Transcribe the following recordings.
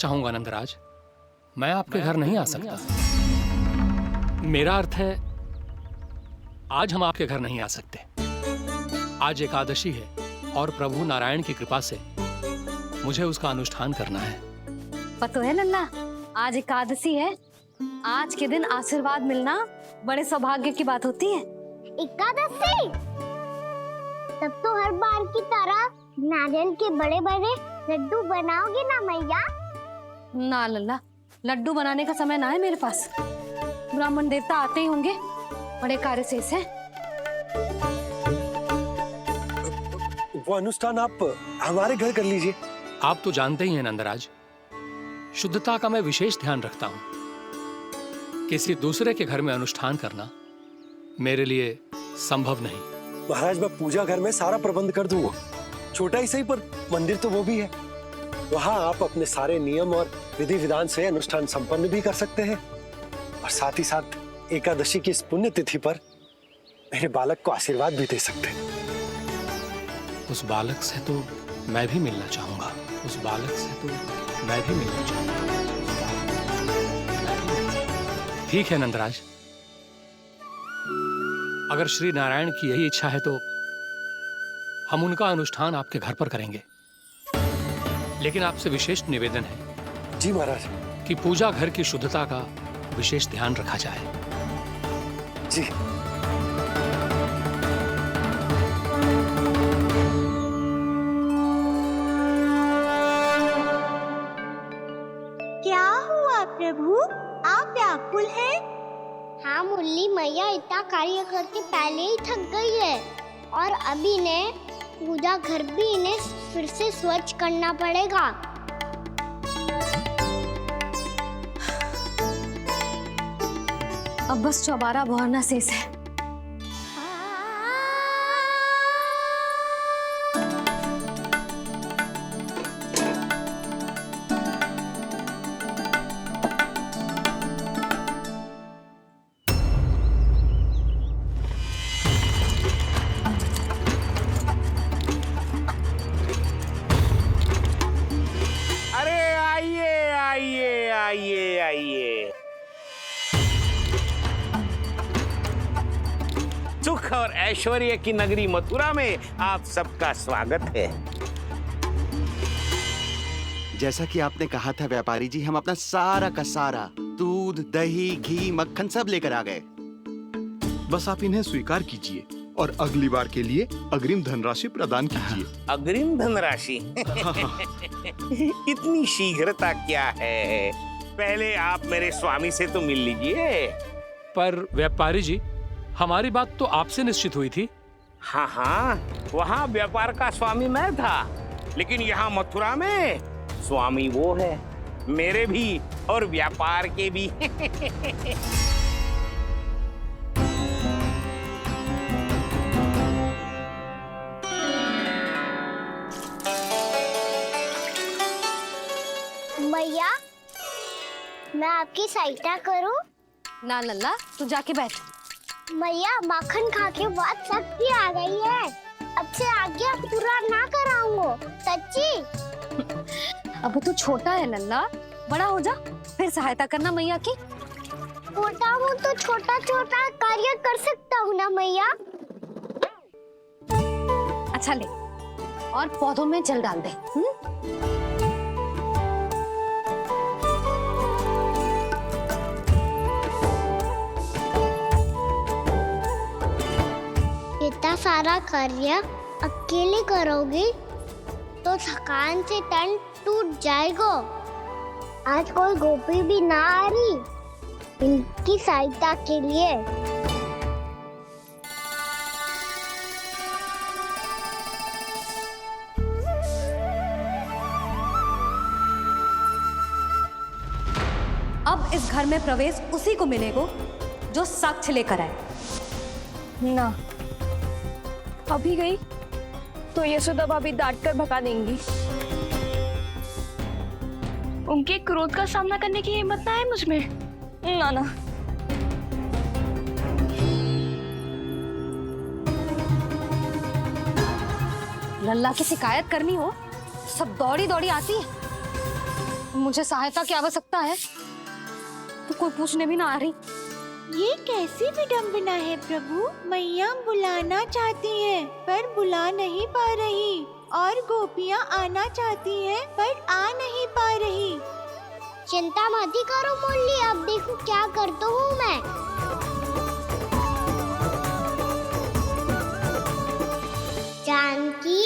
चाहूंगा नंदराज, मैं आपके घर नहीं आ सकता। मेरा अर्थ है, आज हम आपके घर नहीं आ सकते। आज एकादशी है और प्रभु नारायण की कृपा से मुझे उसका अनुष्ठान करना है। पता है लल्ला, आज एकादशी है। आज के दिन आशीर्वाद मिलना बड़े सौभाग्य की बात होती है। एकादशी? तब तो हर बार की तरह नारियल के बड़े बड़े लड्डू बनाओगे ना मैया? ना लल्ला, लड्डू बनाने का समय ना है मेरे पास। ब्राह्मण देवता आते ही होंगे, बड़े कार्य शेष है। वो अनुष्ठान आप हमारे घर कर लीजिए। आप तो जानते ही हैं नंदराज, शुद्धता का मैं विशेष ध्यान रखता हूं। किसी दूसरे के घर में अनुष्ठान करना मेरे लिए संभव नहीं। महाराज, मैं पूजा घर में सारा प्रबंध कर दूंगा। छोटा ही सही, पर मंदिर तो वो भी है। वहां आप अपने सारे नियम और विधि विधान से अनुष्ठान संपन्न भी कर सकते हैं और साथ ही साथ एकादशी की इस पुण्य तिथि पर मेरे बालक को आशीर्वाद भी दे सकते हैं। उस बालक से तो मैं भी मिलना चाहूंगा। उस बालक से तो मैं भी मिलना चाहूंगा। ठीक है नंदराज, अगर श्री नारायण की यही इच्छा है तो हम उनका अनुष्ठान आपके घर पर करेंगे। लेकिन आपसे विशेष निवेदन है जी महाराज, कि पूजा घर की शुद्धता का विशेष ध्यान रखा जाए। जी। क्या हुआ प्रभु, आप व्याकुल हैं? हाँ मुरली मैया इतना कार्य करके पहले ही थक गई है और अभी ने पूजा घर भी इन्हें फिर से स्वच्छ करना पड़ेगा। अब बस चौबारा बहाना शेष है। आइए। सुख और ऐश्वर्य की नगरी मथुरा में आप सबका स्वागत है। जैसा कि आपने कहा था व्यापारी जी, हम अपना सारा का सारा दूध, दही, घी, मक्खन सब लेकर आ गए। बस आप इन्हें स्वीकार कीजिए और अगली बार के लिए अग्रिम धनराशि प्रदान कीजिए। अग्रिम धनराशि? इतनी शीघ्रता क्या है? पहले आप मेरे स्वामी से तो मिल लीजिए। पर व्यापारी जी, हमारी बात तो आपसे निश्चित हुई थी। हाँ, वहाँ व्यापार का स्वामी मैं था, लेकिन यहाँ मथुरा में स्वामी वो है, मेरे भी और व्यापार के भी। मैया, मैं आपकी सहायता करूं? ना लल्ला, तू जाके बैठ। मैया, माखन खा के बहुत शक्ति आ गई है। अब से आगे पूरा ना कराऊंगा। सच्ची? अब तू छोटा है लल्ला, बड़ा हो जा फिर सहायता करना मैया की। छोटा हूँ तो छोटा छोटा कार्य कर सकता हूँ ना मैया? अच्छा ले, और पौधों में जल डाल दे। इतना सारा कार्य अकेले करोगी तो थकान से तन टूट जाएगा। आज कोई गोपी भी ना आ रही इनकी सहायता के लिए। अब इस घर में प्रवेश उसी को मिलेगा जो साक्ष्य लेकर आए। ना, अभी गई तो यशोदा भाभी डांट कर भगा देंगी। उनके क्रोध का सामना करने की हिम्मत ना है मुझ में। ना ना, लल्ला की शिकायत करनी हो सब दौड़ी दौड़ी आती है। मुझे सहायता की आवश्यकता है तो कोई पूछने भी ना आ रही। ये कैसी विडंबना है प्रभु। मैया बुलाना चाहती हैं पर बुला नहीं पा रही, और गोपियाँ आना चाहती हैं पर आ नहीं पा रही। चिंता मत ही करो मुरली, अब देखो क्या करता हूँ मैं। जानकी,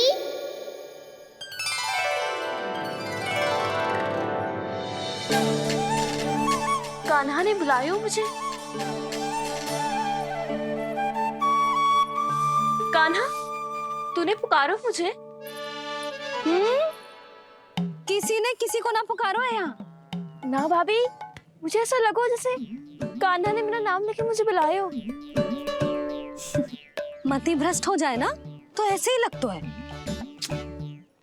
कान्हा ने बुलायो मुझे। कान्हा, तूने पुकारो मुझे। किसी ने किसी को ना पुकारो है यहाँ। ना भाभी, मुझे ऐसा लगो जैसे कान्हा ने मेरा नाम लेके मुझे बुलायो। मति भ्रष्ट हो जाए ना तो ऐसे ही लगता है।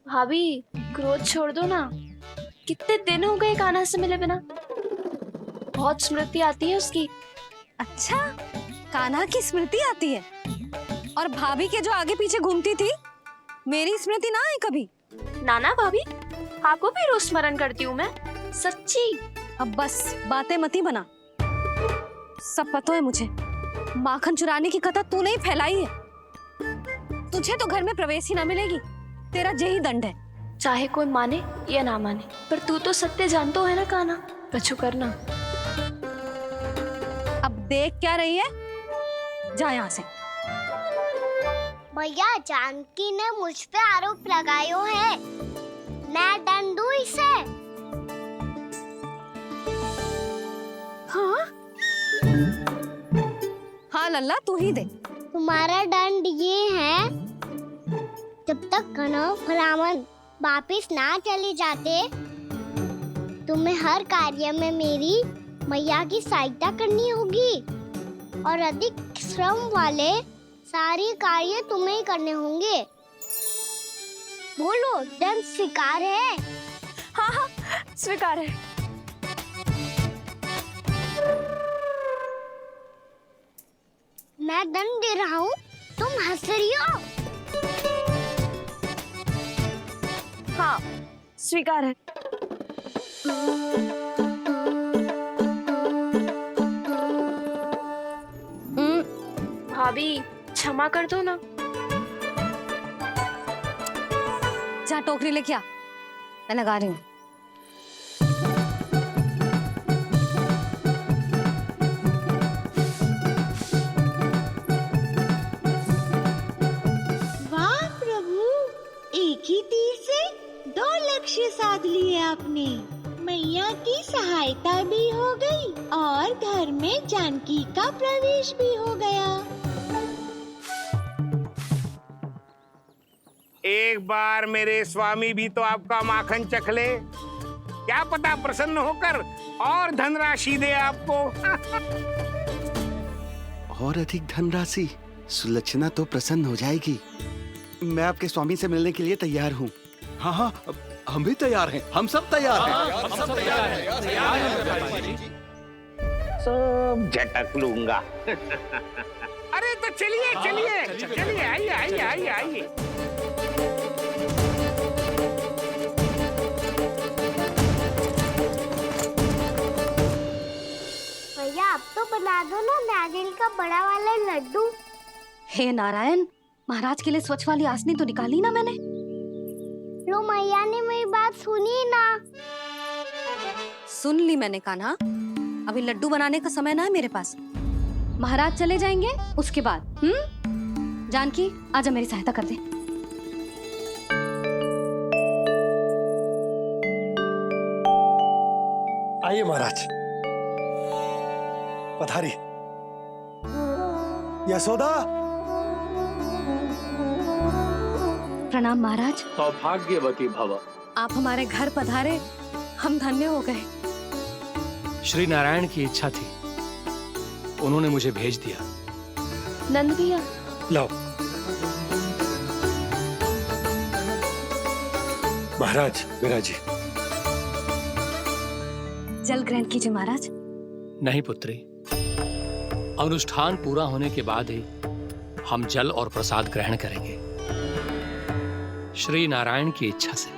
भाभी, क्रोध छोड़ दो ना। कितने दिन हो गए कान्हा से मिले बिना। बहुत स्मृति आती है उसकी। अच्छा, कान्हा की स्मृति आती है? और भाभी के जो आगे पीछे घूमती थी, मेरी स्मृति ना आई कभी? नाना भाभी, आपको भी रोज स्मरण करती हूँ मैं, सच्ची। अब बस बातें मती बना। सब पता है मुझे। माखन चुराने की कथा तूने ही फैलाई है। तुझे तो घर में प्रवेश ही ना मिलेगी। तेरा यही दंड है। चाहे कोई माने या ना माने, पर तू तो सत्य जानतो है ना कान्हा। कछु करना। अब देख क्या रही है, जा यहाँ से। भैया, जानकी ने मुझ पे आरोप लगायो है। मैं दंड दूं इसे? हाँ हाँ लल्ला, तू ही दे। तुम्हारा दंड ये है, जब तक कनव ब्राह्मण वापिस ना चले जाते, तुम्हें हर कार्य में मेरी मैया की सहायता करनी होगी, और अधिक श्रम वाले सारे कार्य तुम्हें ही करने होंगे। बोलो, दंड स्वीकार है? हाँ हाँ, स्वीकार है। मैं दंड दे रहा हूँ, तुम हंस रही हो? हाँ, स्वीकार है। भाभी, क्षमा कर दो ना। जा टोकरी लेके आ, मैं लगा रही हूँ। वाह प्रभु, एक ही तीर से 2 लक्ष्य साध लिए आपने। मैया की सहायता भी हो गई और घर में जानकी का प्रवेश भी हो गया। एक बार मेरे स्वामी भी तो आपका माखन चख ले। क्या पता प्रसन्न होकर और धनराशि दे आपको। और अधिक धनराशि? सुलक्षणा तो प्रसन्न हो जाएगी। मैं आपके स्वामी से मिलने के लिए तैयार हूँ। हाँ हाँ, हम भी तैयार हैं। हम सब तैयार हैं। हम सब तैयार हैं। सब झटक लूंगा। अरे तो चलिए चलिए चलिए, आइए आइए आइए आइए। भैया, आप तो बना दो ना नारियल का बड़ा वाला लड्डू। हे नारायण, महाराज के लिए स्वच्छ वाली आसनी तो निकाली ना मैंने। लो, मैया ने मेरी बात सुनी ना। सुन ली मैंने कान्हा। अभी लड्डू बनाने का समय ना है मेरे पास। महाराज चले जाएंगे उसके बाद। जानकी, आजा मेरी सहायता कर दे। आइए महाराज, पधारी। यशोदा। प्रणाम महाराज। सौभाग्यवती भव। आप हमारे घर पधारे, हम धन्य हो गए। श्री नारायण की इच्छा थी, उन्होंने मुझे भेज दिया। नंद भैया, लाओ। महाराज, विराजी। जल ग्रहण कीजिए महाराज। नहीं पुत्री, अनुष्ठान पूरा होने के बाद ही हम जल और प्रसाद ग्रहण करेंगे, श्री नारायण की इच्छा से।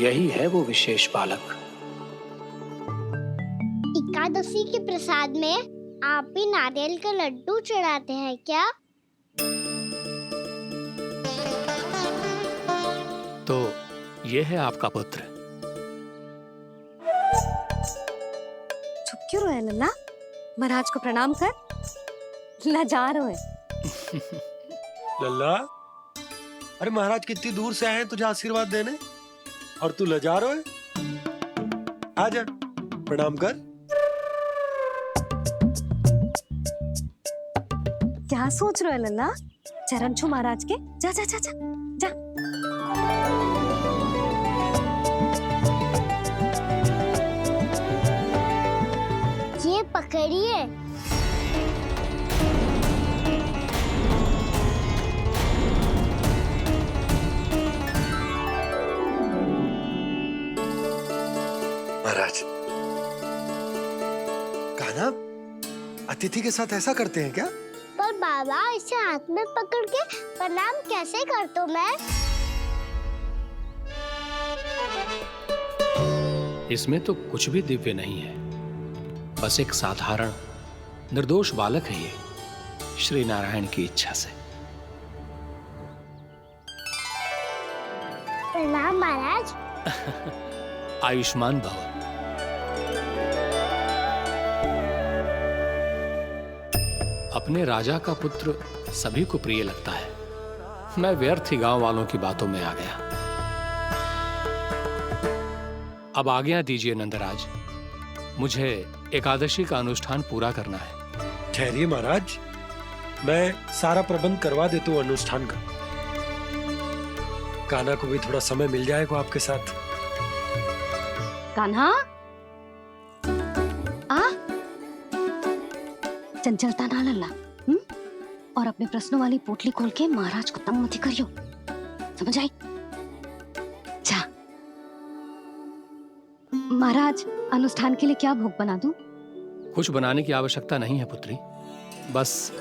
यही है वो विशेष बालक। एकादशी के प्रसाद में आप भी नारियल के लड्डू चढ़ाते हैं क्या? तो ये है आपका पुत्र। चुप क्यों रोए लल्ला? महाराज को प्रणाम कर। लजा रोए। लल्ला, अरे महाराज कितनी दूर से आए हैं तुझे आशीर्वाद देने, और तू लजा रहा है? आजा, प्रणाम कर। क्या सोच रहे हो लल्ला? चरण छू महाराज के। जा जा जा जा जा। ये पकड़िए। महाराज, कान्हा अतिथि के साथ ऐसा करते हैं क्या? पर बाबा, इसे हाथ में पकड़ के प्रणाम कैसे करता हूँ मैं? इसमें तो कुछ भी दिव्य नहीं है, बस एक साधारण निर्दोष बालक है ये, श्री नारायण की इच्छा से। प्रणाम महाराज। आयुष्मान भव। अपने राजा का पुत्र सभी को प्रिय लगता है। मैं व्यर्थ ही गांव वालों की बातों में आ गया। अब आज्ञा दीजिए नंदराज, मुझे एकादशी का अनुष्ठान पूरा करना है। ठहरिए महाराज, मैं सारा प्रबंध करवा देता हूँ अनुष्ठान का। कान्हा को भी थोड़ा समय मिल जाएगा आपके साथ। कान्हा, आ चंचलता ना लल्ला। और अपने प्रश्नों वाली पोटली खोल के महाराज को तंग मत करियो, समझ आई? जा। महाराज, अनुष्ठान के लिए क्या भोग बना दूं? कुछ बनाने की आवश्यकता नहीं है पुत्री, बस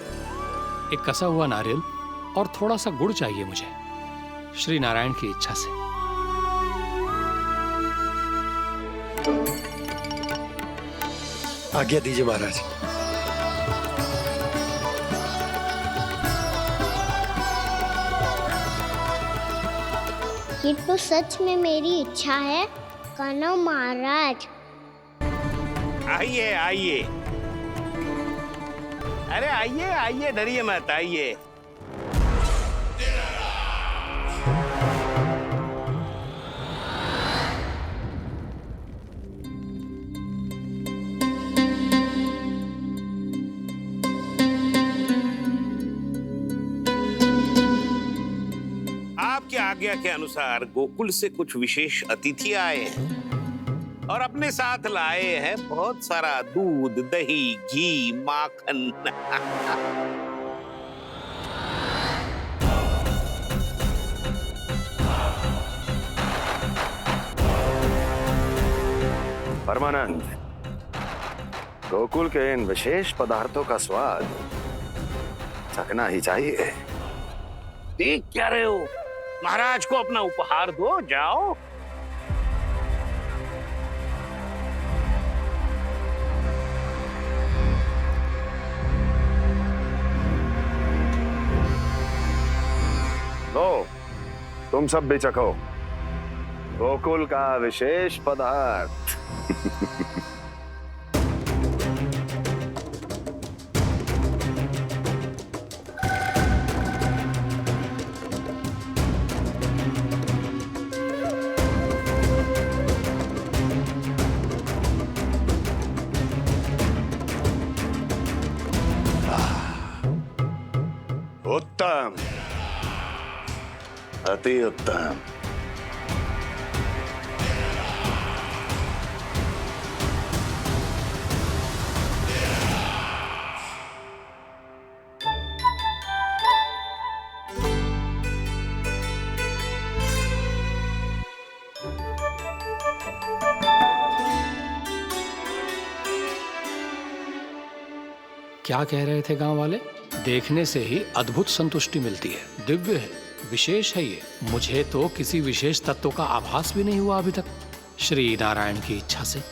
एक कसा हुआ नारियल और थोड़ा सा गुड़ चाहिए मुझे, श्री नारायण की इच्छा से। आज्ञा दीजिए महाराज। ये तो सच में मेरी इच्छा है कान्हा महाराज। आइए आइए, अरे आइए आइए, डरिए मत, आइए। आपकी आज्ञा के अनुसार गोकुल से कुछ विशेष अतिथि आए हैं और अपने साथ लाए हैं बहुत सारा दूध, दही, घी, माखन। परमानंद, गोकुल के इन विशेष पदार्थों का स्वाद चखना ही चाहिए। देख क्या रहे हो? महाराज को अपना उपहार दो, जाओ। लो, तुम सब भी चखो गोकुल का विशेष पदार्थ। उत्तम, अति उत्तम। क्या कह रहे थे गांव वाले? देखने से ही अद्भुत संतुष्टि मिलती है, दिव्य है। विशेष है ये। मुझे तो किसी विशेष तत्व का आभास भी नहीं हुआ अभी तक, श्री नारायण की इच्छा से।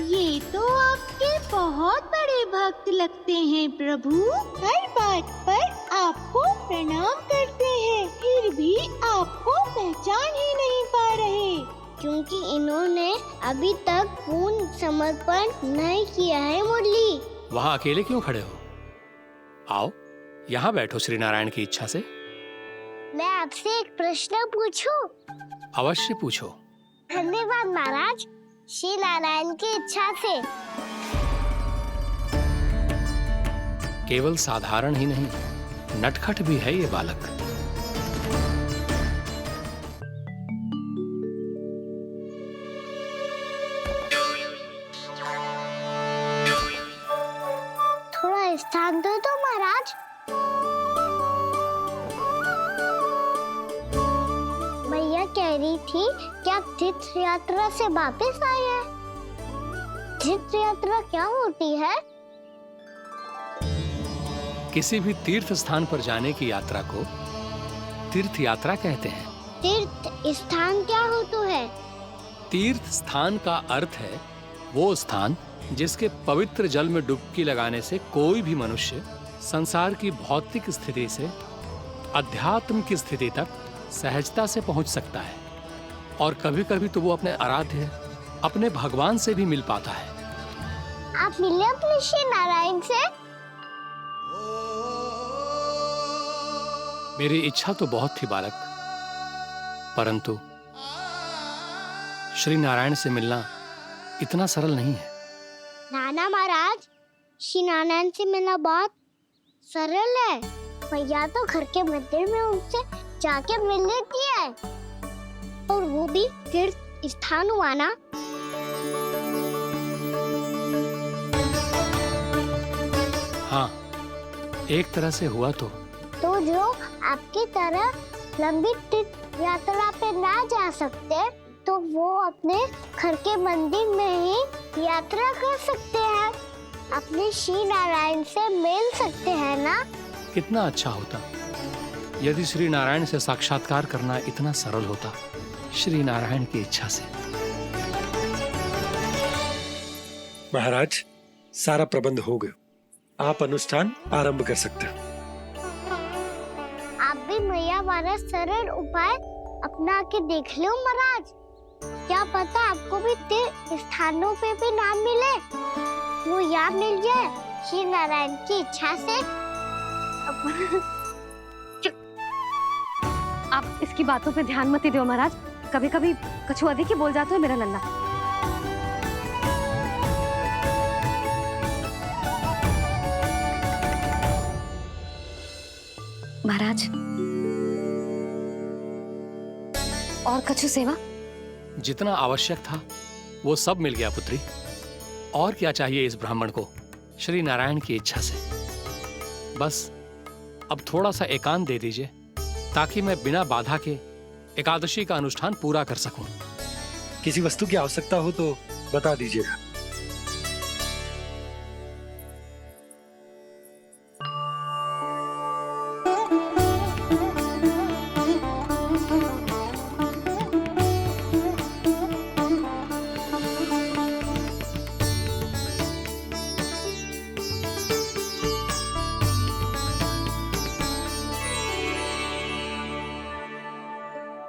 ये तो आपके बहुत बड़े भक्त लगते हैं प्रभु। हर बात पर आपको प्रणाम करते हैं, फिर भी आपको पहचान ही नहीं पा रहे। क्योंकि इन्होंने अभी तक पूर्ण समर्पण नहीं किया है मुरली। वहां अकेले क्यों खड़े हो? आओ यहाँ बैठो श्री नारायण की इच्छा से। मैं आपसे एक प्रश्न पूछूं? अवश्य पूछो। धन्यवाद महाराज। श्री नारायण की इच्छा से। केवल साधारण ही नहीं, नटखट भी है ये बालक। थोड़ा स्थान दो तो महाराज। मैया कह रही थी कि आप तीर्थ यात्रा से वापस आए हैं। तीर्थ यात्रा क्या होती है? किसी भी तीर्थ स्थान पर जाने की यात्रा को तीर्थ यात्रा कहते हैं। तीर्थ स्थान क्या होता है? तीर्थ स्थान का अर्थ है वो स्थान जिसके पवित्र जल में डुबकी लगाने से कोई भी मनुष्य संसार की भौतिक स्थिति से अध्यात्म की स्थिति तक सहजता से पहुंच सकता है, और कभी कभी तो वो अपने आराध्य, अपने भगवान से भी मिल पाता है। आप मिले अपने श्री नारायण से? मेरी इच्छा तो बहुत थी बालक, परंतु श्री नारायण से मिलना इतना सरल नहीं है। नाना महाराज, श्री नारायण से मिलना बहुत सरल है। भैया तो घर के मंदिर में उनसे जाके मिल लेती है, और वो भी तीर्थ स्थान हुआ ना। हाँ, एक तरह से हुआ तो जो आपकी तरह लंबी तीर्थ यात्रा पे ना जा सकते, तो वो अपने घर के मंदिर में ही यात्रा कर सकते हैं, अपने श्री नारायण से मिल सकते हैं ना। कितना अच्छा होता यदि श्री नारायण से साक्षात्कार करना इतना सरल होता। श्री नारायण की इच्छा से। महाराज, सारा प्रबंध हो गया, आप अनुष्ठान आरंभ कर सकते हैं। आप भी मैया वाला सरल उपाय अपना के देख लो महाराज। क्या पता आपको भी तीर्थ स्थानों पे भी नाम मिले, वो यहाँ मिल जाए श्री नारायण की इच्छा से। आप इसकी बातों पे ध्यान मत दो महाराज। कभी कभी कछु अधिक ही बोल जाते हो मेरा लल्ला। महाराज, और कछु सेवा? जितना आवश्यक था वो सब मिल गया पुत्री। और क्या चाहिए इस ब्राह्मण को श्री नारायण की इच्छा से? बस अब थोड़ा सा एकांत दे दीजिए, ताकि मैं बिना बाधा के एकादशी का अनुष्ठान पूरा कर सकूं। किसी वस्तु की आवश्यकता हो तो बता दीजिएगा।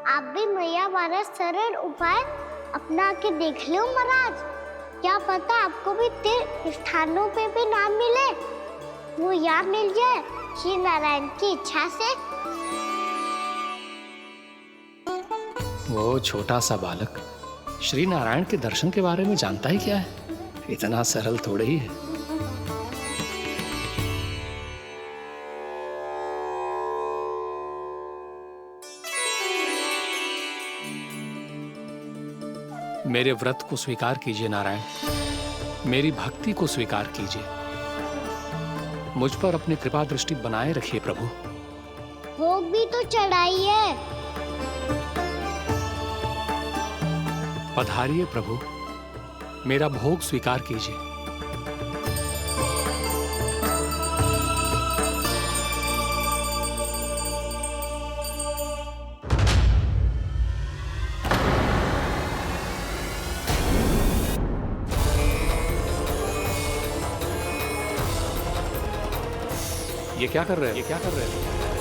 आप भी मैया वाला सरल उपाय अपना के देख लो महाराज। क्या पता आपको भी तीर्थ स्थानों पे भी नाम मिले, वो यहाँ मिल जाए श्री नारायण की इच्छा से। वो छोटा सा बालक श्री नारायण के दर्शन के बारे में जानता ही क्या है? इतना सरल थोड़े ही है। मेरे व्रत को स्वीकार कीजिए नारायण, मेरी भक्ति को स्वीकार कीजिए। मुझ पर अपनी कृपा दृष्टि बनाए रखिए प्रभु। भोग भी तो चढ़ाइए। पधारिए प्रभु, मेरा भोग स्वीकार कीजिए। ये क्या कर रहे हो? ये क्या कर रहे हो?